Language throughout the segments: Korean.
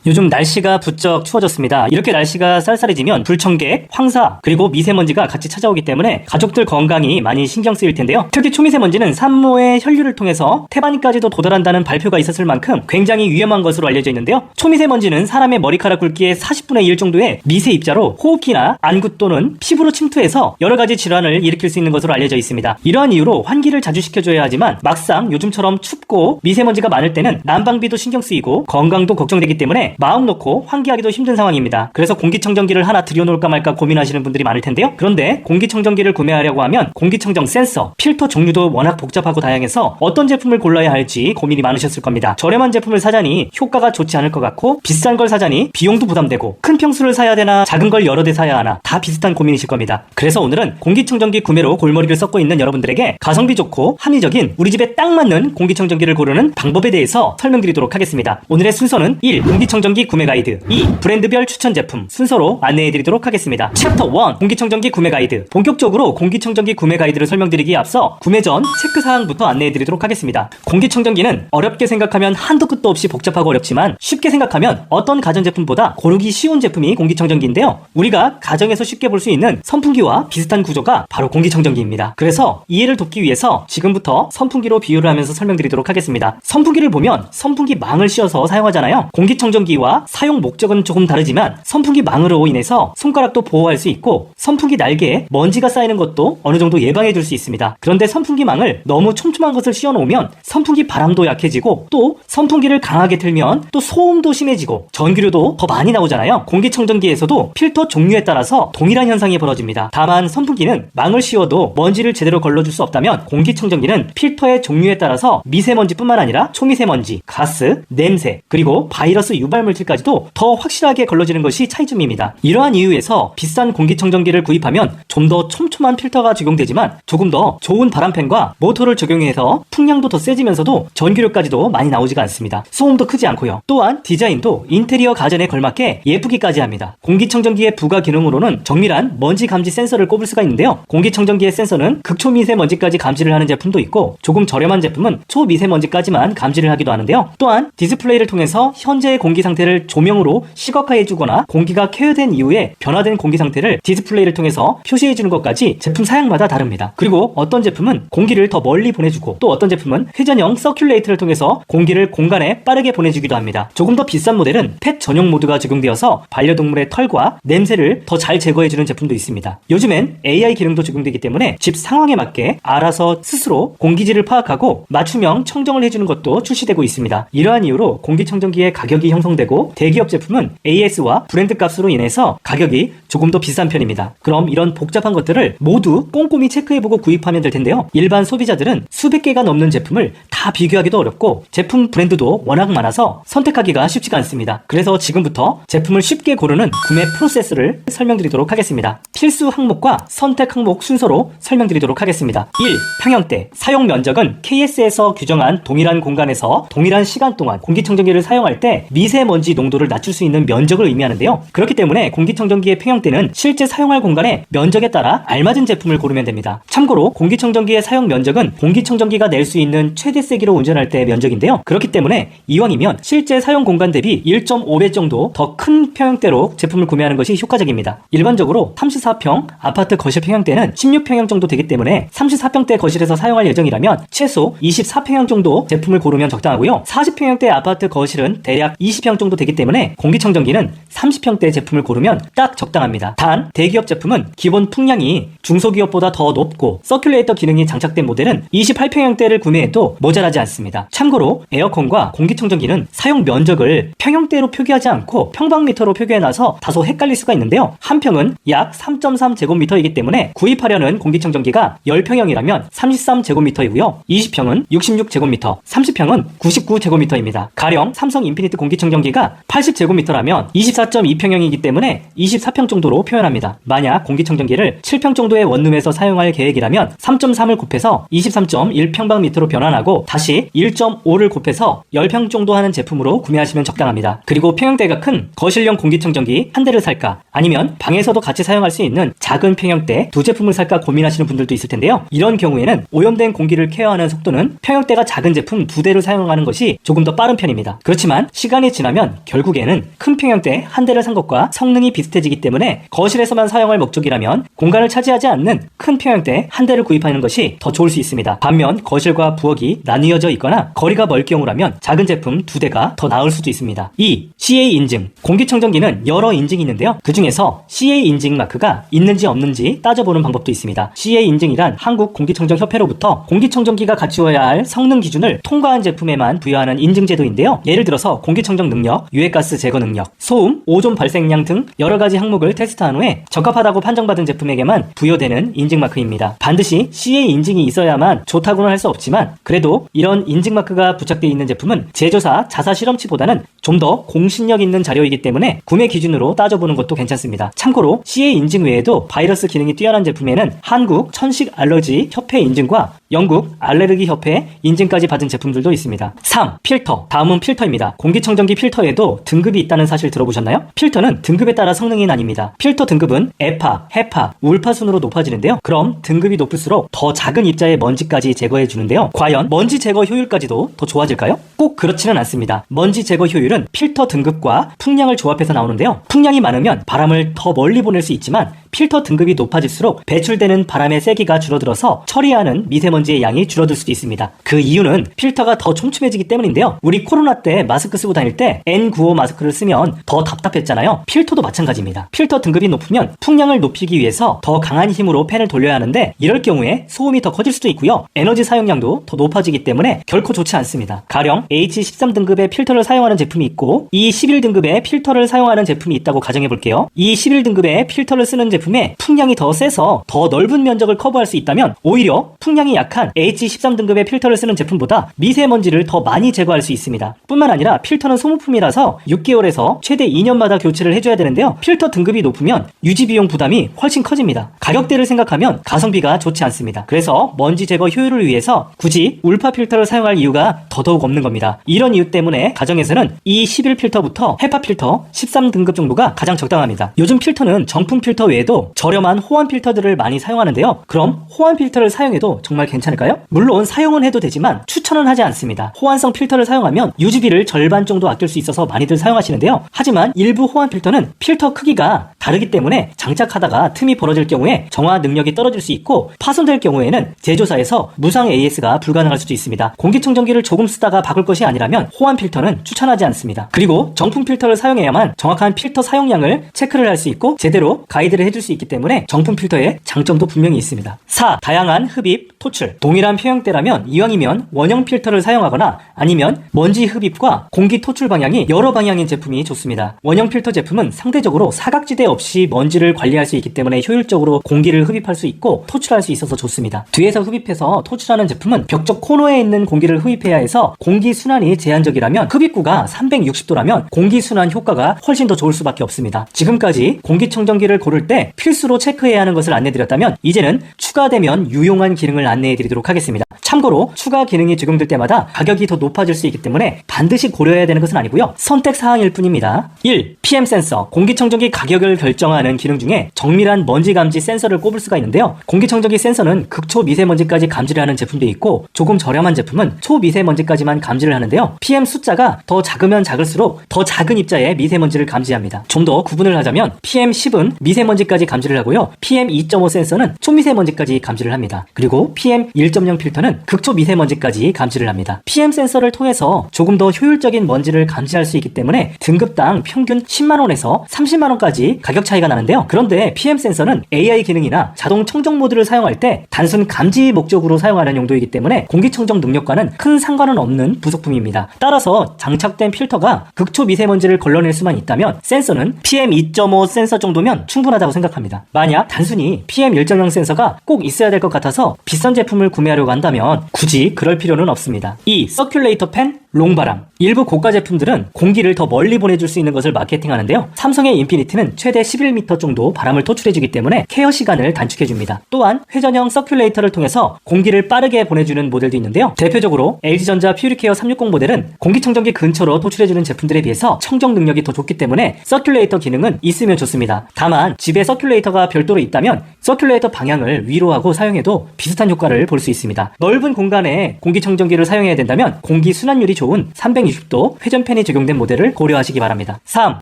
요즘 날씨가 부쩍 추워졌습니다. 이렇게 날씨가 쌀쌀해지면 불청객, 황사, 그리고 미세먼지가 같이 찾아오기 때문에 가족들 건강이 많이 신경 쓰일 텐데요. 특히 초미세먼지는 산모의 혈류를 통해서 태반까지도 도달한다는 발표가 있었을 만큼 굉장히 위험한 것으로 알려져 있는데요. 초미세먼지는 사람의 머리카락 굵기의 40분의 1 정도의 미세 입자로 호흡기나 안구 또는 피부로 침투해서 여러 가지 질환을 일으킬 수 있는 것으로 알려져 있습니다. 이러한 이유로 환기를 자주 시켜줘야 하지만 막상 요즘처럼 춥고 미세먼지가 많을 때는 난방비도 신경 쓰이고 건강도 걱정되기 때문에 마음 놓고 환기하기도 힘든 상황입니다. 그래서 공기청정기를 하나 들여놓을까 말까 고민하시는 분들이 많을 텐데요. 그런데 공기청정기를 구매하려고 하면 공기청정 센서, 필터 종류도 워낙 복잡하고 다양해서 어떤 제품을 골라야 할지 고민이 많으셨을 겁니다. 저렴한 제품을 사자니 효과가 좋지 않을 것 같고 비싼 걸 사자니 비용도 부담되고 큰 평수를 사야 되나 작은 걸 여러 대 사야 하나 다 비슷한 고민이실 겁니다. 그래서 오늘은 공기청정기 구매로 골머리를 썩고 있는 여러분들에게 가성비 좋고 합리적인 우리 집에 딱 맞는 공기청정기를 고르는 방법에 대해서 설명드리도록 하겠습니다. 오늘의 순서는 1. 공기청정기 구매 가이드, 2. 브랜드별 추천 제품 순서로 안내해드리도록 하겠습니다. 챕터 1. 공기청정기 구매 가이드. 본격적으로 공기청정기 구매 가이드를 설명드리기에 앞서 구매 전 체크사항부터 안내해드리도록 하겠습니다. 공기청정기는 어렵게 생각하면 한도 끝도 없이 복잡하고 어렵지만 쉽게 생각하면 어떤 가전제품보다 고르기 쉬운 제품이 공기청정기인데요. 우리가 가정에서 쉽게 볼 수 있는 선풍기와 비슷한 구조가 바로 공기청정기입니다. 그래서 이해를 돕기 위해서 지금부터 선풍기로 비유를 하면서 설명드리도록 하겠습니다. 선풍기를 보면 선풍기 망을 씌워서 사용하잖아요. 공기청정기와 사용 목적은 조금 다르지만 선풍기 망으로 인해서 손가락도 보호할 수 있고 선풍기 날개에 먼지가 쌓이는 것도 어느 정도 예방해 줄 수 있습니다. 그런데 선풍기 망을 너무 촘촘한 것을 씌워 놓으면 선풍기 바람도 약해지고 또 선풍기를 강하게 틀면 또 소음도 심해지고 전기료도 더 많이 나오잖아요. 공기청정기에서도 필터 종류에 따라서 동일한 현상이 벌어집니다. 다만 선풍기는 망을 씌워도 먼지를 제대로 걸러줄 수 없다면 공기청정기는 필터의 종류에 따라서 미세먼지뿐만 아니라 초미세먼지, 가스, 냄새, 그리고 바이러스 유발물질까지도 더 확실하게 걸러지는 것이 차이점입니다. 이러한 이유에서 비싼 공기청정기를 구입하면 좀 더 촘촘한 필터가 적용되지만 조금 더 좋은 바람팬과 모터를 적용해서 풍량도 더 세지면서도 전기료까지도 많이 나오지가 않습니다. 소음도 크지 않고요. 또한 디자인도 인테리어 가전에 걸맞게 예쁘기까지 합니다. 공기청정기의 부가 기능으로는 정밀한 먼지 감지 센서를 꼽을 수가 있는데요. 공기청정기의 센서는 극초미세먼지까지 감지를 하는 제품도 있고 조금 저렴한 제품은 초미세먼지까지만 감지를 하기도 하는데요. 또한 디스플레이를 통해서 현재의 공기 상태를 조명으로 시각화해주거나 공기가 쾌유된 이후에 변화된 공기 상태를 디스플레이를 통해서 표시해주는 것까지 제품 사양마다 다릅니다. 그리고 어떤 제품은 공기를 더 멀리 보내주고 또 어떤 제품은 회전형 서큘레이터를 통해서 공기를 공간에 빠르게 보내주기도 합니다. 조금 더 비싼 모델은 펫 전용 모드가 적용되어서 반려동물의 털과 냄새를 더 잘 제거해주는 제품도 있습니다. 요즘엔 AI 기능도 적용되기 때문에 집 상황에 맞게 알아서 스스로 공기질을 파악하고 맞춤형 청정을 해주는 것도 출시되고 있습니다. 이러한 이유로 공기청정기의 가격이 형성되고 대기업 제품은 AS와 브랜드 값으로 인해서 가격이 조금 더 비싼 편입니다. 그럼 이런 복잡한 것들을 모두 꼼꼼히 체크해보고 구입하면 될 텐데요. 일반 소비자들은 수백 개가 넘는 제품을 다 비교하기도 어렵고 제품 브랜드도 워낙 많아서 선택하기가 쉽지가 않습니다. 그래서 지금부터 제품을 쉽게 고르는 구매 프로세스를 설명드리도록 하겠습니다. 필수 항목과 선택 항목 순서로 설명드리도록 하겠습니다. 1. 평형대. 사용 면적은 KS에서 규정한 동일한 공간에서 동일한 시간 동안 공기청정기를 사용할 때 미세먼지 농도를 낮출 수 있는 면적을 의미하는데요. 그렇기 때문에 공기청정기의 평형대는 실제 사용할 공간의 면적에 따라 알맞은 제품을 고르면 됩니다. 참고로 공기청정기의 사용 면적은 공기청정기가 낼 수 있는 최대 세기로 운전할 때의 면적인데요. 그렇기 때문에 이왕이면 실제 사용 공간 대비 1.5배 정도 더 큰 평형대로 제품을 구매하는 것이 효과적입니다. 일반적으로 34평 아파트 거실 평형대는 16평형 정도 되기 때문에 34평대 거실에서 사용할 예정이라면 최소 24평형 정도 제품을 고르면 적당하고요. 40평형대 아파트 거실은 대략 20평 정도 되기 때문에 공기청정기는 30평대 제품을 고르면 딱 적당합니다. 단 대기업 제품은 기본 풍량이 중소기업보다 더 높고 서큘레이터 기능이 장착된 모델은 28평형대를 구매해도 모자라지 않습니다. 참고로 에어컨과 공기청정기는 사용 면적을 평형대로 표기하지 않고 평방미터로 표기해놔서 다소 헷갈릴 수가 있는데요. 한 평은 약 3.3제곱미터이기 때문에 구입하려는 공기청정기가 10평형이라면 33제곱미터이고요. 20평은 66제곱미터, 30평은 99제곱미터입니다. 가령 삼성 인피니트 공기청정기가 80제곱미터라면 24.2평형이기 때문에 24평 정도 정도로 표현합니다. 만약 공기청정기를 7평 정도의 원룸에서 사용할 계획이라면 3.3을 곱해서 23.1평방미터로 변환하고 다시 1.5를 곱해서 10평 정도 하는 제품으로 구매하시면 적당합니다. 그리고 평형대가 큰 거실용 공기청정기 한 대를 살까, 아니면 방에서도 같이 사용할 수 있는 작은 평형대 두 제품을 살까 고민하시는 분들도 있을 텐데요. 이런 경우에는 오염된 공기를 케어하는 속도는 평형대가 작은 제품 두 대를 사용하는 것이 조금 더 빠른 편입니다. 그렇지만 시간이 지나면 결국에는 큰 평형대 한 대를 산 것과 성능이 비슷해지기 때문에 거실에서만 사용할 목적이라면 공간을 차지하지 않는 큰 평형대 한 대를 구입하는 것이 더 좋을 수 있습니다. 반면 거실과 부엌이 나뉘어져 있거나 거리가 멀 경우라면 작은 제품 두 대가 더 나을 수도 있습니다. 2. CA 인증. 공기청정기는 여러 인증이 있는데요. 그 중에서 CA 인증 마크가 있는지 없는지 따져보는 방법도 있습니다. CA 인증이란 한국공기청정협회로부터 공기청정기가 갖추어야 할 성능 기준을 통과한 제품에만 부여하는 인증제도인데요. 예를 들어서 공기청정 능력, 유해가스 제거 능력, 소음, 오존 발생량 등 여러 가지 항목을 테스트한 후에 적합하다고 판정받은 제품에게만 부여되는 인증 마크입니다. 반드시 CA 인증이 있어야만 좋다고는 할 수 없지만 그래도 이런 인증 마크가 부착되어 있는 제품은 제조사 자사 실험치보다는 좀 더 공신력 있는 자료이기 때문에 구매 기준으로 따져보는 것도 괜찮습니다. 참고로 CA 인증 외에도 바이러스 기능이 뛰어난 제품에는 한국 천식 알러지 협회 인증과 영국 알레르기 협회 인증까지 받은 제품들도 있습니다. 3. 필터. 다음은 필터입니다. 공기청정기 필터에도 등급이 있다는 사실 들어보셨나요? 필터는 등급에 따라 성능이 나뉩니다. 필터 등급은 에파, 헤파, 울파 순으로 높아지는데요. 그럼 등급이 높을수록 더 작은 입자의 먼지까지 제거해 주는데요. 과연 먼지 제거 효율까지도 더 좋아질까요? 꼭 그렇지는 않습니다. 먼지 제거 효율은 필터 등급과 풍량을 조합해서 나오는데요. 풍량이 많으면 바람을 더 멀리 보낼 수 있지만 필터 등급이 높아질수록 배출되는 바람의 세기가 줄어들어서 처리하는 미세먼지의 양이 줄어들 수도 있습니다. 그 이유는 필터가 더 촘촘해지기 때문인데요. 우리 코로나 때 마스크 쓰고 다닐 때 N95 마스크를 쓰면 더 답답했잖아요. 필터도 마찬가지입니다. 필터 등급이 높으면 풍량을 높이기 위해서 더 강한 힘으로 팬을 돌려야 하는데 이럴 경우에 소음이 더 커질 수도 있고요. 에너지 사용량도 더 높아지기 때문에 결코 좋지 않습니다. 가령 H13등급의 필터를 사용하는 제품이 있고 E11등급의 필터를 사용하는 제품이 있다고 가정해 볼게요. E11등급의 필터를 쓰는 제품에 풍량이 더 세서 더 넓은 면적을 커버할 수 있다면 오히려 풍량이 약한 H13등급의 필터를 쓰는 제품보다 미세먼지를 더 많이 제거할 수 있습니다. 뿐만 아니라 필터는 소모품이라서 6개월에서 최대 2년마다 교체를 해줘야 되는데요. 필터 등급이 높으면 유지비용 부담이 훨씬 커집니다. 가격대를 생각하면 가성비가 좋지 않습니다. 그래서 먼지 제거 효율을 위해서 굳이 울파 필터를 사용할 이유가 더더욱 없는 겁니다. 이런 이유 때문에 가정에서는 E11 필터부터 헤파 필터 13등급 정도가 가장 적당합니다. 요즘 필터는 정품 필터 외에도 저렴한 호환 필터들을 많이 사용하는데요. 그럼 호환 필터를 사용해도 정말 괜찮을까요? 물론 사용은 해도 되지만 추천은 하지 않습니다. 호환성 필터를 사용하면 유지비를 절반 정도 아낄 수 있어서 많이들 사용하시는데요. 하지만 일부 호환 필터는 필터 크기가 다르기 때문에 장착하다가 틈이 벌어질 경우에 정화 능력이 떨어질 수 있고 파손될 경우에는 제조사에서 무상 AS가 불가능할 수도 있습니다. 공기청정기를 조금 쓰다가 바꿀 것이 아니라면 호환 필터는 추천하지 않습니다. 그리고 정품 필터를 사용해야만 정확한 필터 사용량을 체크를 할 수 있고 제대로 가이드를 해줄 수 있기 때문에 정품 필터의 장점도 분명히 있습니다. 4. 다양한 흡입, 토출. 동일한 평형대라면 이왕이면 원형 필터를 사용하거나 아니면 먼지 흡입과 공기 토출 방향이 여러 방향인 제품이 좋습니다. 원형 필터 제품은 상대적으로 사각지대 없이 먼지를 관리할 수 있기 때문에 효율적으로 공기를 흡입할 수 있고 토출할 수 있어서 좋습니다. 뒤에서 흡입해서 토출하는 제품은 벽적 코너에 있는 공기를 흡입해야 해서 공기 순환이 제한적이라면 흡입구가 360도라면 공기 순환 효과가 훨씬 더 좋을 수밖에 없습니다. 지금까지 공기청정기를 고를 때 필수로 체크해야 하는 것을 안내드렸다면 이제는 추가되면 유용한 기능을 안내해드리도록 하겠습니다. 참고로 추가 기능이 적용될 때마다 가격이 더 높아질 수 있기 때문에 반드시 고려해야 되는 것은 아니고요. 선택사항일 뿐입니다. 1. PM 센서. 공기청정기 가격을 결정하는 기능 중에 정밀한 먼지 감지 센서를 꼽을 수가 있는데요. 공기청정기 센서는 극초 미세먼지까지 감지를 하는 제품도 있고 조금 저렴한 제품은 초미세먼지까지만 감지를 하는데요. PM 숫자가 더 작으면 작을수록 더 작은 입자의 미세먼지를 감지합니다. 좀 더 구분을 하자면 PM10은 미세먼지까지 감지를 하고요. PM2.5 센서는 초미세먼지까지 감지를 합니다. 그리고 PM1.0 필터는 극초미세먼지까지 감지를 합니다. PM 센서를 통해서 조금 더 효율적인 먼지를 감지할 수 있기 때문에 등급당 평균 10만원에서 30만원까지 가격 차이가 나는데요. 그런데 PM 센서는 AI 기능이나 자동 청정 모드를 사용할 때 단순 감지 목적으로 사용하는 용도이기 때문에 공기청정 능력과는 큰 상관은 없는 부속품입니다. 따라서 장착된 필터가 극초미세먼지를 걸러낼 수만 있다면 센서는 PM2.5 센서 정도면 충분하다고 생각합니다. 만약 단순히 PM1.0 센서가 꼭 있어야 될 것 같아서 비싼 제품을 구매하려고 한다면 굳이 그럴 필요는 없습니다. 2. 서큘레이터 팬 롱바람. 일부 고가 제품들은 공기를 더 멀리 보내줄 수 있는 것을 마케팅하는데요. 삼성의 인피니티는 최대 11m 정도 바람을 토출해주기 때문에 케어 시간을 단축해줍니다. 또한 회전형 서큘레이터를 통해서 공기를 빠르게 보내주는 모델도 있는데요. 대표적으로 LG전자 퓨리케어 360 모델은 공기청정기 근처로 토출해주는 제품들에 비해서 청정 능력이 더 좋기 때문에 서큘레이터 기능은 있으면 좋습니다. 다만 집에 서큘레이터가 별도로 있다면 서큘레이터 방향을 위로 하고 사용해도 비슷한 효과를 볼 수 있습니다. 넓은 공간에 공기청정기를 사용해야 된다면 공기 순환율이 좋은 360도 회전팬이 적용된 모델을 고려하시기 바랍니다. 3.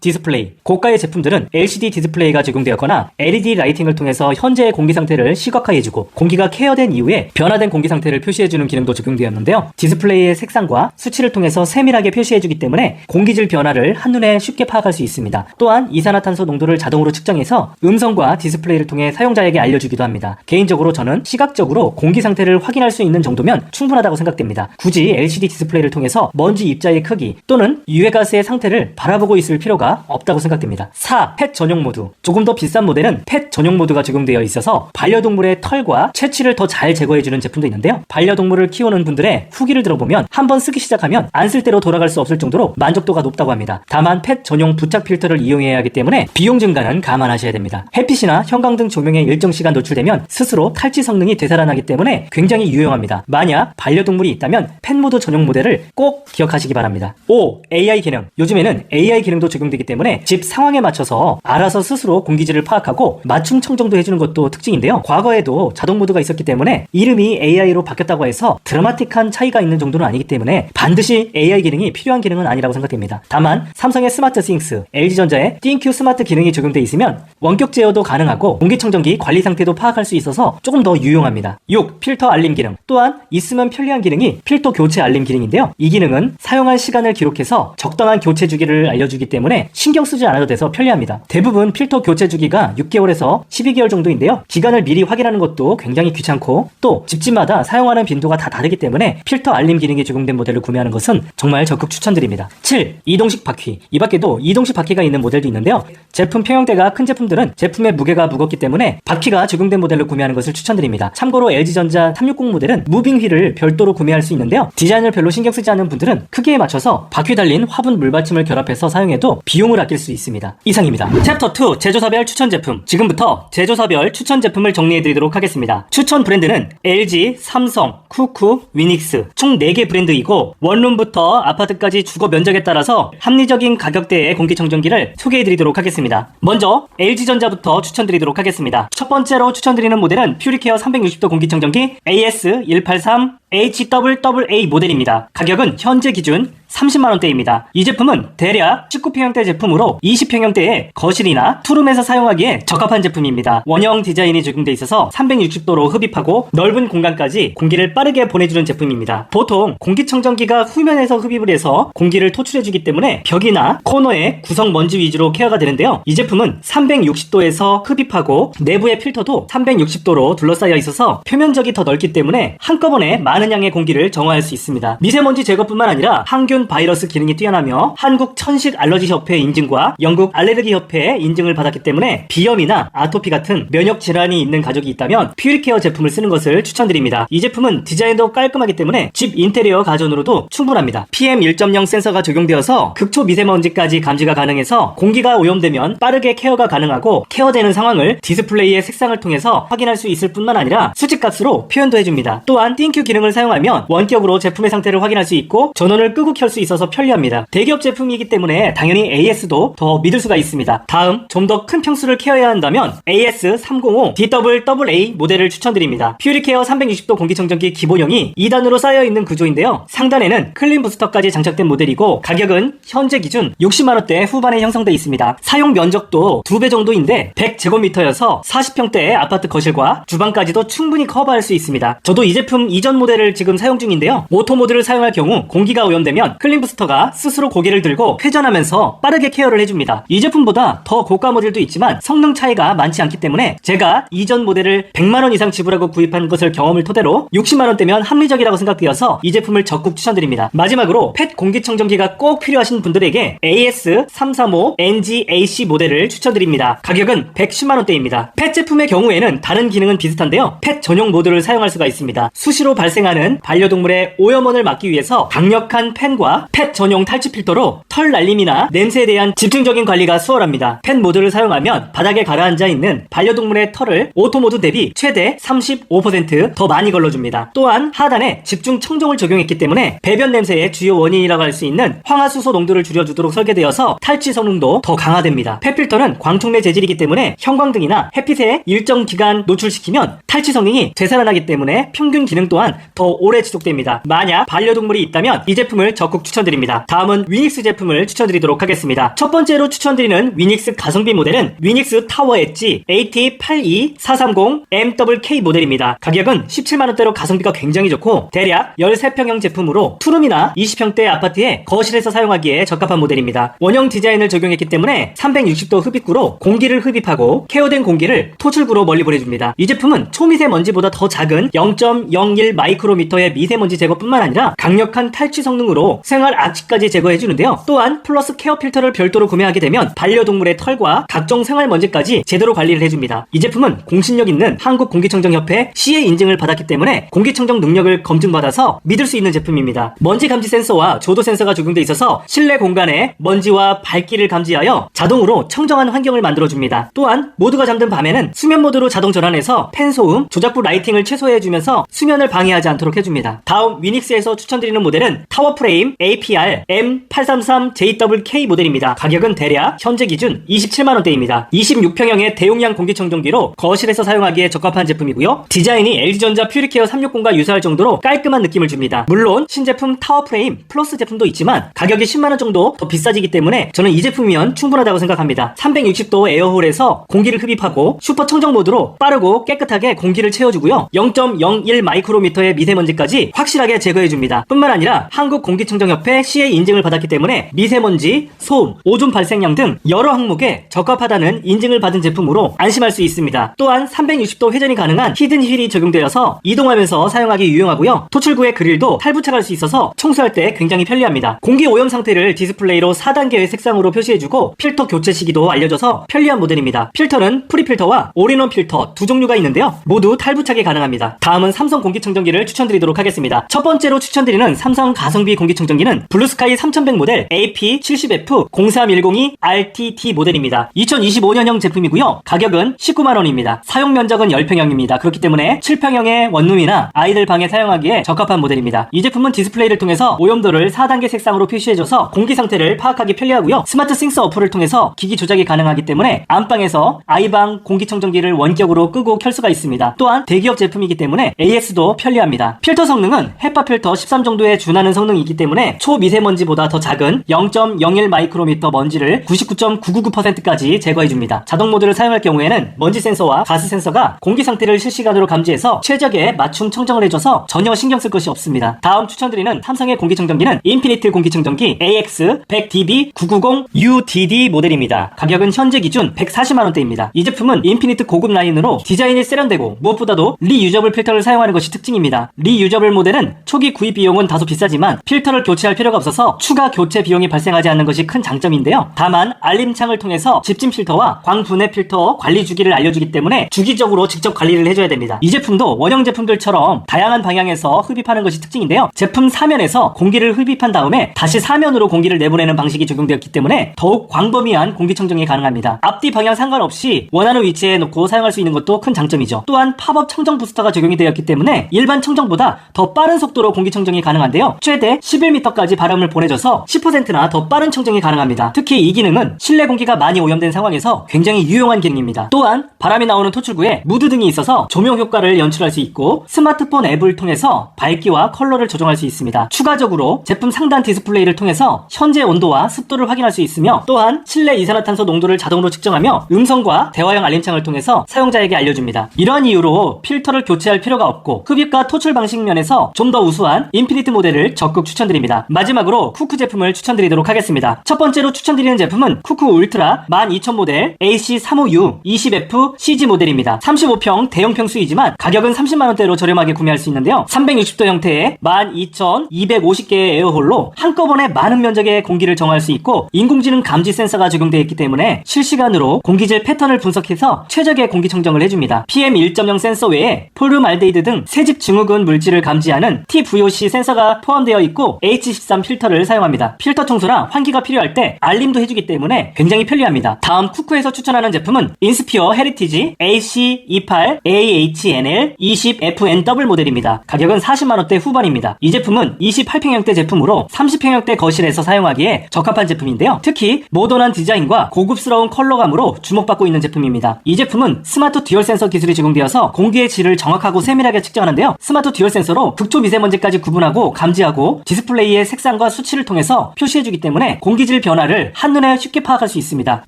디스플레이. 고가의 제품들은 LCD 디스플레이가 적용되었거나 LED 라이팅을 통해서 현재의 공기 상태를 시각화해주고 공기가 케어된 이후에 변화된 공기 상태를 표시해주는 기능도 적용되었는데요. 디스플레이의 색상과 수치를 통해서 세밀하게 표시해주기 때문에 공기질 변화를 한눈에 쉽게 파악할 수 있습니다. 또한 이산화탄소 농도를 자동으로 측정해서 음성과 디스플레이를 통해 사용자에게 알려주기도 합니다. 개인적으로 저는 시각적으로 공기 상태를 확인할 수 있는 정도면 충분하다고 생각됩니다. 굳이 LCD 디스플레이를 통해서 먼지 입자의 크기 또는 유해가스의 상태를 바라보고 있을 필요가 없다고 생각됩니다. 4. 펫 전용 모드. 조금 더 비싼 모델은 펫 전용 모드가 적용되어 있어서 반려동물의 털과 채취를 더 잘 제거해주는 제품도 있는데요. 반려동물을 키우는 분들의 후기를 들어보면 한번 쓰기 시작하면 안 쓸 때로 돌아갈 수 없을 정도로 만족도가 높다고 합니다. 다만 펫 전용 부착 필터를 이용해야 하기 때문에 비용 증가는 감안하셔야 됩니다. 햇빛이나 형광등 조명에 일정 시간 노출되면 스스로 탈취 성능이 되살아나기 때문에 굉장히 유용합니다. 만약 반려동물이 있다면 펫 모드 전용 모델을 꼭 기억하시기 바랍니다. 5. AI 기능. 요즘에는 AI 기능도 적용되기 때문에 집 상황에 맞춰서 알아서 스스로 공기질을 파악하고 맞춤 청정도 해주는 것도 특징인데요. 과거에도 자동 모드가 있었기 때문에 이름이 AI로 바뀌었다고 해서 드라마틱한 차이가 있는 정도는 아니기 때문에 반드시 AI 기능이 필요한 기능은 아니라고 생각됩니다. 다만 삼성의 스마트 싱스, LG전자의 ThinQ 스마트 기능이 적용되어 있으면 원격 제어도 가능하고 공기청정기 관리 상태도 파악할 수 있어서 조금 더 유용합니다. 6. 필터 알림 기능. 또한 있으면 편리한 기능이 필터 교체 알림 기능인데요. 이 기능은 사용할 시간을 기록해서 적당한 교체 주기를 알려주기 때문에 신경 쓰지 않아도 돼서 편리합니다. 대부분 필터 교체 주기가 6개월에서 12개월 정도인데요. 기간을 미리 확인하는 것도 굉장히 귀찮고 또 집집마다 사용하는 빈도가 다 다르기 때문에 필터 알림 기능이 적용된 모델을 구매하는 것은 정말 적극 추천드립니다. 7. 이동식 바퀴. 이 밖에도 이동식 바퀴가 있는 모델도 있는데요. 제품 평형대가 큰 제품들은 제품의 무게가 무겁기 때문에 바퀴가 적용된 모델을 구매하는 것을 추천드립니다. 참고로 LG전자 360 모델은 무빙 휠을 별도로 구매할 수 있는데요. 디자인을 별로 신경 쓰지 않는 분들은 크기에 맞춰서 바퀴 달린 화분 물받침을 결합해서 사용해도 비용을 아낄 수 있습니다. 이상입니다. 챕터 2 제조사별 추천 제품. 지금부터 제조사별 추천 제품을 정리해드리도록 하겠습니다. 추천 브랜드는 LG, 삼성, 쿠쿠, 위닉스 총 4개 브랜드이고 원룸부터 아파트까지 주거 면적에 따라서 합리적인 가격대의 공기청정기를 소개해드리도록 하겠습니다. 먼저 LG전자부터 추천드리도록 하겠습니다. 첫 번째로 추천드리는 모델은 퓨리케어 360도 공기청정기 AS183 HWA 모델입니다. 가격은 현재 기준 30만원대입니다. 이 제품은 대략 19평형대 제품으로 20평형대의 거실이나 투룸에서 사용하기에 적합한 제품입니다. 원형 디자인이 적용돼 있어서 360도로 흡입하고 넓은 공간까지 공기를 빠르게 보내주는 제품입니다. 보통 공기청정기가 후면에서 흡입을 해서 공기를 토출해주기 때문에 벽이나 코너에 구성 먼지 위주로 케어가 되는데요. 이 제품은 360도에서 흡입하고 내부의 필터도 360도로 둘러싸여 있어서 표면적이 더 넓기 때문에 한꺼번에 많은 양의 공기를 정화할 수 있습니다. 미세먼지 제거뿐만 아니라 항균 바이러스 기능이 뛰어나며 한국 천식 알러지 협회 인증과 영국 알레르기 협회의 인증을 받았기 때문에 비염이나 아토피 같은 면역 질환이 있는 가족이 있다면 퓨리케어 제품을 쓰는 것을 추천드립니다. 이 제품은 디자인도 깔끔하기 때문에 집 인테리어 가전으로도 충분합니다. PM 1.0 센서가 적용되어서 극초 미세먼지까지 감지가 가능해서 공기가 오염되면 빠르게 케어가 가능하고 케어되는 상황을 디스플레이의 색상을 통해서 확인할 수 있을 뿐만 아니라 수치값으로 표현도 해줍니다. 또한 ThinQ 기능을 사용하면 원격으로 제품의 상태를 확인할 수 있고 전원을 끄고 켤 수 있어서 편리합니다. 대기업 제품이기 때문에 당연히 AS도 더 믿을 수가 있습니다. 다음 좀 더 큰 평수를 케어해야 한다면 AS305 DWAA 모델을 추천드립니다. 퓨리케어 360도 공기청정기 기본형이 2단으로 쌓여있는 구조인데요. 상단에는 클린 부스터까지 장착된 모델이고 가격은 현재 기준 60만원대 후반에 형성되어 있습니다. 사용 면적도 2배 정도인데 100제곱미터여서 40평대의 아파트 거실과 주방까지도 충분히 커버할 수 있습니다. 저도 이 제품 이전 모델을 지금 사용 중인데요. 오토 모드를 사용할 경우 공기가 오염되면 클린 부스터가 스스로 고개를 들고 회전하면서 빠르게 케어를 해줍니다. 이 제품보다 더 고가 모델도 있지만 성능 차이가 많지 않기 때문에 제가 이전 모델을 100만원 이상 지불하고 구입한 것을 경험을 토대로 60만원대면 합리적이라고 생각되어서 이 제품을 적극 추천드립니다. 마지막으로 펫 공기청정기가 꼭 필요하신 분들에게 AS335 NGAC 모델을 추천드립니다. 가격은 110만원대입니다. 펫 제품의 경우에는 다른 기능은 비슷한데요. 펫 전용 모드를 사용할 수가 있습니다. 수시로 발생하는 반려동물의 오염원을 막기 위해서 강력한 팬과 필터과 펫 전용 탈취 필터로 털 날림이나 냄새에 대한 집중적인 관리가 수월합니다. 펫 모드를 사용하면 바닥에 가라앉아 있는 반려동물의 털을 오토 모드 대비 최대 35% 더 많이 걸러줍니다. 또한 하단에 집중 청정을 적용했기 때문에 배변 냄새의 주요 원인이라고 할 수 있는 황화수소 농도를 줄여주도록 설계되어서 탈취 성능도 더 강화됩니다. 펫 필터는 광촉매 재질이기 때문에 형광등이나 햇빛에 일정 기간 노출시키면 탈취 성능이 되살아나기 때문에 평균 기능 또한 더 오래 지속됩니다. 만약 반려동물이 있다면 이 제품을 적극 추천드립니다. 다음은 위닉스 제품을 추천드리도록 하겠습니다. 첫 번째로 추천드리는 위닉스 가성비 모델은 위닉스 타워 엣지 AT82430MWK 모델입니다. 가격은 17만원대로 가성비가 굉장히 좋고 대략 13평형 제품으로 투룸이나 20평대 아파트에 거실에서 사용하기에 적합한 모델입니다. 원형 디자인을 적용했기 때문에 360도 흡입구로 공기를 흡입하고 케어된 공기를 토출구로 멀리 보내줍니다. 이 제품은 초미세먼지보다 더 작은 0.01 마이크로미터의 미세먼지 제거뿐만 아니라 강력한 탈취 성능으로 생활 악취까지 제거해주는데요. 또한 플러스 케어 필터를 별도로 구매하게 되면 반려동물의 털과 각종 생활먼지까지 제대로 관리를 해줍니다. 이 제품은 공신력 있는 한국공기청정협회 CA 인증을 받았기 때문에 공기청정 능력을 검증받아서 믿을 수 있는 제품입니다. 먼지 감지 센서와 조도 센서가 적용돼 있어서 실내 공간에 먼지와 밝기를 감지하여 자동으로 청정한 환경을 만들어줍니다. 또한 모두가 잠든 밤에는 수면 모드로 자동 전환해서 팬 소음, 조작부 라이팅을 최소화해주면서 수면을 방해하지 않도록 해줍니다. 다음 위닉스에서 추천드리는 모델은 타워프레임 APR M833JWK 모델입니다. 가격은 대략 현재 기준 27만원대입니다. 26평형의 대용량 공기청정기로 거실에서 사용하기에 적합한 제품이고요. 디자인이 LG전자 퓨리케어 360과 유사할 정도로 깔끔한 느낌을 줍니다. 물론 신제품 타워프레임 플러스 제품도 있지만 가격이 10만원 정도 더 비싸지기 때문에 저는 이 제품이면 충분하다고 생각합니다. 360도 에어홀에서 공기를 흡입하고 슈퍼 청정 모드로 빠르고 깨끗하게 공기를 채워주고요. 0.01 마이크로미터의 미세먼지까지 확실하게 제거해줍니다. 뿐만 아니라 한국공기청정협회 CA 인증을 받았기 때문에 미세먼지, 소음, 오존 발생량 등 여러 항목에 적합하다는 인증을 받은 제품으로 안심할 수 있습니다. 또한 360도 회전이 가능한 히든 휠이 적용되어서 이동하면서 사용하기 유용하고요. 토출구의 그릴도 탈부착할 수 있어서 청소할 때 굉장히 편리합니다. 공기 오염 상태를 디스플레이로 4단계의 색상으로 표시해주고 필터 교체 시기도 알려줘서 편리한 모델입니다. 필터는 프리필터와 올인원 필터 두 종류가 있는데요. 모두 탈부착이 가능합니다. 다음은 삼성 공기청정기를 추천드리도록 하겠습니다. 첫 번째로 추천드리는 삼성 가성비 공기청정기는 블루스카이 3100 모델 AP70F-0310E-RTT 모델입니다. 2025년형 제품이고요. 가격은 19만원입니다. 사용 면적은 10평형입니다. 그렇기 때문에 7평형의 원룸이나 아이들 방에 사용하기에 적합한 모델입니다. 이 제품은 디스플레이를 통해서 오염도를 4단계 색상으로 표시해줘서 공기 상태를 파악하기 편리하고요. 스마트 싱스 어플을 통해서 기기 조작이 가능하기 때문에 안방에서 아이방 공기청정기를 원격으로 끄고 켤 수가 있습니다. 또한 대기업 제품이기 때문에 AS도 편리합니다. 필터 성능은 헤파 필터 13 정도에 준하는 성능이 있기 때문에 초미세먼지보다 더 작은 0.01 마이크로미터 먼지를 99.999%까지 제거해줍니다. 자동 모드를 사용할 경우에는 먼지 센서와 가스 센서가 공기 상태를 실시간으로 감지해서 최적의 맞춤 청정을 해줘서 전혀 신경 쓸 것이 없습니다. 다음 추천드리는 삼성의 공기청정기는 인피니트 공기청정기 AX100DB990UDD 모델입니다. 가격은 현재 기준 140만원대입니다. 이 제품은 인피니트 고급 라인으로 디자인이 세련되고 무엇보다도 리유저블 필터를 사용하는 것이 특징입니다. 리유저블 모델은 초기 구입 비용은 다소 비싸지만 필터를 교체할 필요가 없어서 추가 교체 비용이 발생하지 않는 것이 큰 장점인데요. 다만 알림창을 통해서 집진 필터와 광분해 필터 관리 주기를 알려주기 때문에 주기적으로 직접 관리를 해줘야 됩니다. 이 제품도 원형 제품들처럼 다양한 방향에서 흡입하는 것이 특징인데요. 제품 사면에서 공기를 흡입한 다음에 다시 사면으로 공기를 내보내는 방식이 적용되었기 때문에 더욱 광범위한 공기청정이 가능합니다. 앞뒤 방향 상관없이 원하는 위치에 놓고 사용할 수 있는 것도 큰 장점이죠. 또한 팝업 청정 부스터가 적용이 되었기 때문에 일반 청정보다 더 빠른 속도로 공기청정이 가능한데요. 최대 11m까지 바람을 보내줘서 10%나 더 빠른 청정이 가능합니다. 특히 이 기능은 실내 공기가 많이 오염된 상황에서 굉장히 유용한 기능입니다. 또한 바람이 나오는 토출구에 무드 등이 있어서 조명 효과를 연출할 수 있고 스마트폰 앱을 통해서 밝기와 컬러를 조정할 수 있습니다. 추가적으로 제품 상단 디스플레이를 통해서 현재 온도와 습도를 확인할 수 있으며 또한 실내 이산화탄소 농도를 자동으로 측정하며 음성과 대화형 알림창을 통해서 사용자에게 알려줍니다. 이러한 이유로 필터를 교체할 필요가 없고 흡입과 토출 방식 면에서 좀 더 우수한 인피니트 모델을 적극 추천드립니다. 마지막으로 쿠쿠 제품을 추천드리도록 하겠습니다. 첫 번째로 추천드리는 제품은 쿠쿠 울트라 12000 모델 AC356 20F CG 모델입니다. 35평 대형평 수이지만 가격은 30만원대로 저렴하게 구매할 수 있는데요. 360도 형태의 12250개의 에어홀로 한꺼번에 많은 면적의 공기를 정할 수 있고 인공지능 감지 센서가 적용되어 있기 때문에 실시간으로 공기질 패턴을 분석해서 최적의 공기청정을 해줍니다. PM1.0 센서 외에 폴름알데히드 등 새집 증후군 물질을 감지하는 TVOC 센서가 포함되어 있고 H13 필터를 사용합니다. 필터 청소나 환기가 필요할 때 알림도 해주기 때문에 굉장히 편리합니다. 다음 쿠쿠에서 추천하는 제품은 인스피어 헤리티지 AC28AHNL20FN 더블 모델입니다. 가격은 40만원대 후반입니다. 이 제품은 28평형대 제품으로 30평형대 거실에서 사용하기에 적합한 제품인데요. 특히 모던한 디자인과 고급스러운 컬러감으로 주목받고 있는 제품입니다. 이 제품은 스마트 듀얼 센서 기술이 적용되어서 공기의 질을 정확하고 세밀하게 측정하는데요. 스마트 듀얼 센서로 극초 미세먼지까지 구분하고 감지하고 디스플레이의 색상과 수치를 통해서 표시해주기 때문에 공기질 변화를 한눈에 쉽게 파악할 수 있습니다.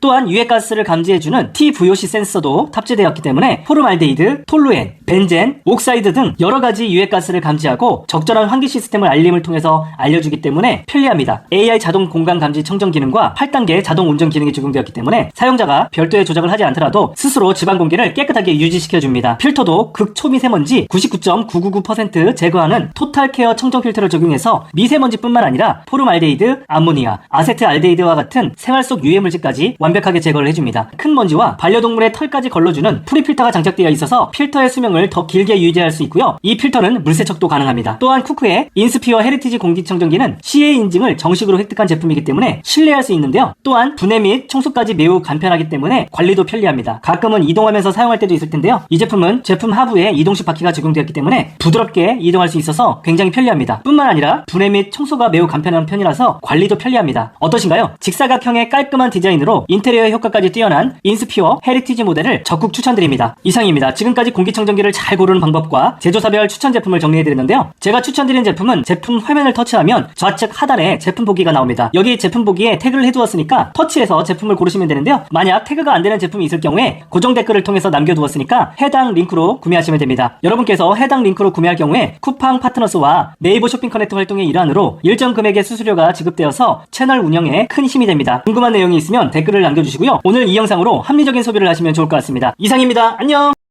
또한 유해가스를 감지해주는 TVOC 센서도 탑재되었기 때문에 포름알데히드, 톨루엔, 벤젠, 옥사이드 등 여러가지 유해가스를 감지하고 적절한 환기 시스템을 알림을 통해서 알려주기 때문에 편리합니다. AI 자동 공간 감지 청정 기능과 8단계 자동 운전 기능이 적용되었기 때문에 사용자가 별도의 조작을 하지 않더라도 스스로 집안 공기를 깨끗하게 유지시켜줍니다. 필터도 극초미세먼지 99.999% 제거하는 토탈 케어 청정 필터를 적용해서 미세먼지뿐만 아니라 포름알데히드, 암모니아, 아세트알데히드와 같은 생활 속 유해물질까지 완벽하게 제거를 해줍니다. 큰 먼지와 반려동물의 털까지 걸러주는 프리필터가 장착되어 있어서 필터의 수명을 더 길게 유지할 수 있고요. 이 필터는 물세척도 가능합니다. 또한 쿠쿠의 인스피어 헤리티지 공기청정기는 CA 인증을 정식으로 획득한 제품이기 때문에 신뢰할 수 있는데요. 또한 분해 및 청소까지 매우 간편하기 때문에 관리도 편리합니다. 가끔은 이동하면서 사용할 때도 있을 텐데요. 이 제품은 제품 하부에 이동식 바퀴가 적용되었기 때문에 부드럽게 이동할 수 있어서 굉장히 편리합니다. 뿐만 아니라 분해 및 청소가 매우 간편한 편이라서 관리도 편리합니다. 어떠신가요? 직사각형의 깔끔한 디자인으로 인테리어 효과까지 뛰어난 인스피어 헤리티지 모델을 적극 추천드립니다. 이상입니다. 지금까지 공기청정기를 잘 고르는 방법과 제조사별 추천 제품을 정리해드렸는데요. 제가 추천드린 제품은 제품 화면을 터치하면 좌측 하단에 제품 보기가 나옵니다. 여기 제품 보기에 태그를 해두었으니까 터치해서 제품을 고르시면 되는데요. 만약 태그가 안 되는 제품이 있을 경우에 고정 댓글을 통해서 남겨두었으니까 해당 링크로 구매하시면 됩니다. 여러분께서 해당 링크로 구매할 경우에 쿠팡 파트너스와 네이버 쇼핑 커넥트 활동의 일환으로 일정 금액의 수수료가 지급되어서 채널 운영에 큰 힘이 됩니다. 궁금한 내용이 있으면 댓글을 남겨주시고요. 오늘 이 영상으로 합리적인 소비를 하시면 좋을 것 같습니다. 이상입니다. 안녕!